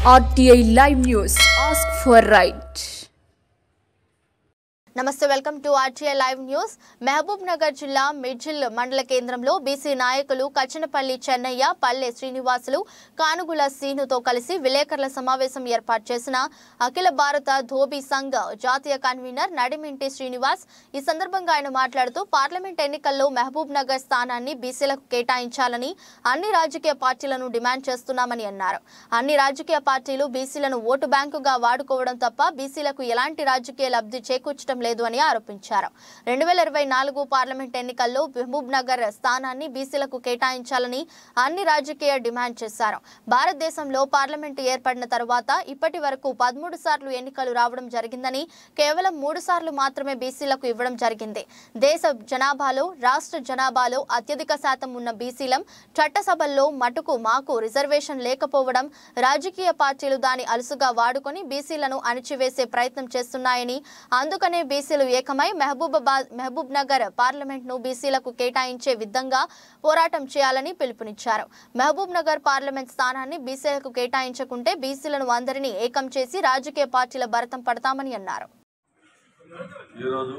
RTI Live News. Ask for right. నమస్తే welcome to RTI live news. Mahabubnagar జిల్లా మిడ్జిల్ మండల కేంద్రంలో బీసీ నాయకులు కచ్చనపల్లి చెన్నయ్య, పల్లె శ్రీనివాసులు, కానుగుల సీనుతో కలిసి విలేకరుల సమావేశం ఏర్పాటు చేసిన అఖిల భారత ధోబీ సంఘ్ జాతీయ కన్వీనర్ నడిమింటి శ్రీనివాస్ ఈ సందర్భంగా ఆయన మాట్లాడుతూ పార్లమెంట్ ఎన్నికల్లో మహబూబ్ నగర్ స్థానాన్ని బీసీలకు కేటాయించాలని అన్ని రాజకీయ పార్టీలను డిమాండ్ చేస్తున్నామని అన్నారు. అన్ని రాజకీయ పార్టీలు బీసీలను ఓటు బ్యాంకుగా వాడుకోవడం తప్ప బీసీలకు ఎలాంటి రాజకీయ లబ్ధి చేకూర్చడం లేదు అని ఆరోపించారు. 2024 పార్లమెంట్ ఎన్నికల్లో మహబూబ్ నగర్ స్థానాన్ని బీసీలకు కేటాయించాలని అన్ని రాజకీయ డిమాండ్ చేశారు. భారతదేశంలో పార్లమెంటు ఏర్పడిన తర్వాత ఇప్పటి వరకు 13 సార్లు ఎన్నికలు రావడం జరిగిందని, కేవలం 3 సార్లు మాత్రమే బీసీలకు ఇవ్వడం జరిగింది. దేశ జనాభాలో, రాష్ట్ర జనాభాలో అత్యధిక శాతం ఉన్న బీసీలం చట్టసభల్లో మటుకు మాకు రిజర్వేషన్ లేకపోవడం, రాజకీయ పార్టీలు దాని అలుసుగా వాడుకొని బీసీలను అణిచివేసే ప్రయత్నం చేస్తున్నాయని, అందుకనే బీసీలు ఏకమై మహబూబ్ నగర్ పార్లమెంట్ ను బీసీలకు కేటాయించే విధంగా పోరాటం చేయాలని పిలుపునిచ్చారు. మహబూబ్ నగర్ పార్లమెంట్ స్థానాన్ని బీసీలకు కేటాయించకుంటే బీసీలను అందరినీ ఏకం చేసి రాజకీయ పార్టీల భరతం పడతామని అన్నారు. ఈరోజు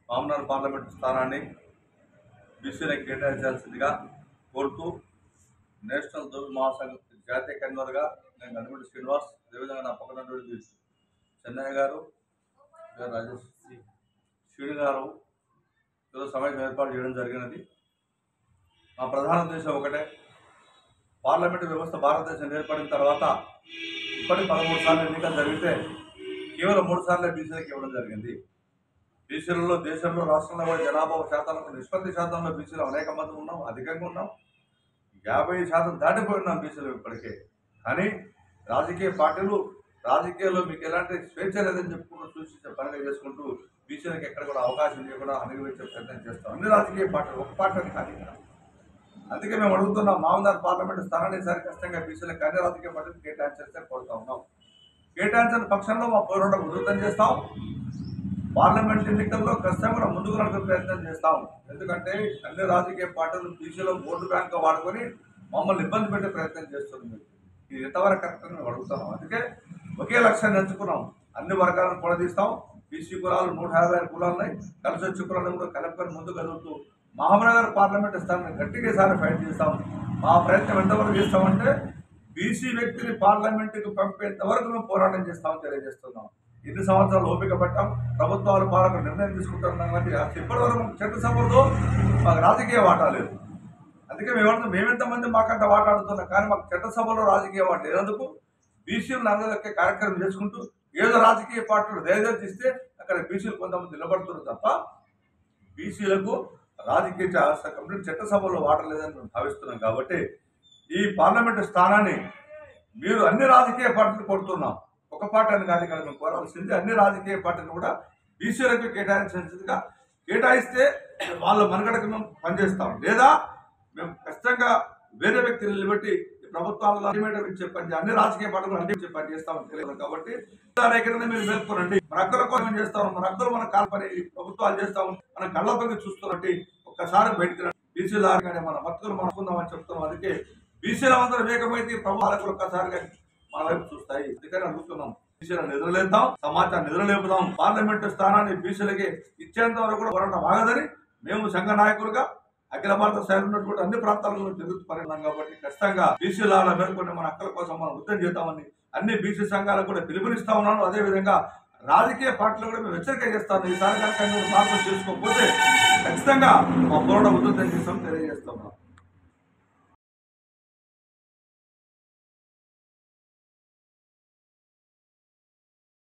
మహబూబ్ పార్లమెంట్ స్థానాన్ని బీసీలకు కేటాయించాల్సిందిగా కోరుతూ నేషనల్ ధోబీ మహాసంఘ జాతీయ కన్వీనర్గా నేను నడిమింటి శ్రీనివాస్, అదేవిధంగా నా పక్కన చెన్నయ్య గారు, రాజేష్ శ్రీని గారు ఈరోజు సమావేశం ఏర్పాటు చేయడం జరిగినది. మా ప్రధాన ఉద్దేశం ఒకటే, పార్లమెంటు వ్యవస్థ భారతదేశం ఏర్పడిన తర్వాత ఇప్పటికి 13 సార్లు ఎన్నికలు జరిగితే కేవలం 3 సార్లే బీసీలకు ఇవ్వడం జరిగింది. బీసీలలో దేశంలో, రాష్ట్రంలో కూడా జనాభా శాతాలకు నిష్పత్తి శాతంలో బీసీలు అనేక మంది ఉన్నాం, అధికంగా ఉన్నాం. 50% దాటిపోయి ఉన్నాం బీసీలు ఇప్పటికే. కానీ రాజకీయ పార్టీలు రాజకీయాల్లో మీకు ఎలాంటి స్వేచ్ఛ లేదని చెప్పుకుంటూ సూచించే పనిగా చేసుకుంటూ బీసీలకు ఎక్కడ కూడా అవకాశం లేకుండా అణిగివేసే ప్రయత్నం చేస్తాం. అన్ని రాజకీయ పార్టీలు, ఒక పార్టీ కానీ. అందుకే మేము అడుగుతున్నాం, మహబూబ్ పార్లమెంటు స్థానాన్ని ఈసారి ఖచ్చితంగా బీసీలకు అన్ని రాజకీయ పార్టీలు కేటాయించేస్తే కోరుతా ఉన్నాం. కేటాయించిన పక్షంలో మా పోరాటం ఉధృతం చేస్తాం. పార్లమెంట్ ఎన్నికల్లో ఖచ్చితంగా కూడా ముందుకు నడిపే ప్రయత్నం చేస్తాం. ఎందుకంటే అన్ని రాజకీయ పార్టీలు బీసీలో ఓటు బ్యాంక్గా వాడుకొని మమ్మల్ని ఇబ్బంది పెట్టే ప్రయత్నం చేస్తుంది. ఇది ఎంతవరకు కరెక్ట్ అని మేము అడుగుతున్నాం. అందుకే ఒకే లక్ష్యాన్ని ఎంచుకున్నాం, అన్ని వర్గాలను కూడదీస్తాం. బీసీ కులాలు 156 కులాలు ఉన్నాయి, కలిసి వచ్చే కులాలను కూడా కలుపుకొని ముందుకు కదులుతూ మహబూబ్ పార్లమెంటు స్థానాన్ని గట్టిగా ఈసారి ఫైట్ చేస్తాం. మా ప్రయత్నం ఎంతవరకు చేస్తామంటే బీసీ వ్యక్తిని పార్లమెంటుకు పంపేంత వరకు మేము పోరాటం చేస్తామని తెలియజేస్తున్నాం. ఎన్ని సంవత్సరాలు ఓపిక పట్టాం, ప్రభుత్వాలు పాలకులు నిర్ణయం తీసుకుంటున్నాం. కానీ ఇప్పటివరకు చట్టసభలో మాకు రాజకీయ వాటా లేదు. అందుకే మేమెంతమంది మాకంట వాటాడుతున్నాం, కానీ మాకు చట్టసభలో రాజకీయ వాటా లేనందుకు బీసీలు అందరికీ కార్యక్రమం చేసుకుంటూ ఏదో రాజకీయ పార్టీలు దయచేస్తే అక్కడ బీసీలు కొంతమంది నిలబడుతున్నారు తప్ప బీసీలకు రాజకీయ కంప్లీట్ చట్టసభలో వాటర్ లేదని మేము భావిస్తున్నాం. కాబట్టి ఈ పార్లమెంటు స్థానాన్ని మీరు అన్ని రాజకీయ పార్టీలు కొడుతున్నాం, ఒక పార్టీ అని కాదు. ఇక్కడ మేము కోరాల్సింది అన్ని రాజకీయ పార్టీలు కూడా బీసీలకు కేటాయించాల్సిందిగా, కేటాయిస్తే వాళ్ళ మనగడకు మేము పనిచేస్తాం. లేదా మేము ఖచ్చితంగా వేరే వ్యక్తిని నిలబెట్టి ప్రభుత్వాలలో చెప్పండి, అన్ని రాజకీయ పార్టీలు అన్ని పని చేస్తామని తెలియదు. కాబట్టి మీరు మేల్కొనండి. మన హక్కుల కోసం చేస్తాము, మన హక్కులు మన కాల్పని ప్రభుత్వాలు చేస్తాము, మన కళ్ళపై చూస్తున్నట్టు ఒక్కసారి బయటకు రండి. బీసీలు కానీ మన హక్కులు మనకుందామని చెప్తాం. అందుకే బీసీల అందరూ వేగమైతే ప్రభుత్వాలకు ఒక్కసారిగా మన వైపు చూస్తాయి. అందుకని అడుగుతున్నాం, బీసీలను నిద్రలేద్దాం, సమాచారం నిద్రలేపుదాం. పార్లమెంటు స్థానాన్ని బీసీలకి ఇచ్చేంత వరకు కూడా పోరాటం ఆగదని మేము సంఘ నాయకులుగా అఖిల భారత స్థాయిలో ఉన్నటువంటి అన్ని ప్రాంతాలలో తిరుగుతూ పరిణామం. కాబట్టి ఖచ్చితంగా బీసీల మేల్కొని మన హక్కుల కోసం మనం ఉద్యమం చేద్దామని అన్ని బీసీ సంఘాలకు కూడా పిలుపునిస్తా ఉన్నాను. అదేవిధంగా రాజకీయ పార్టీలు కూడా మేము హెచ్చరిక చేస్తాను, ఈసారి కనుక మార్పులు చేసుకోకపోతే ఖచ్చితంగా మా పోరాటం ఉద్యమం చేస్తామని తెలియజేస్తున్నాం.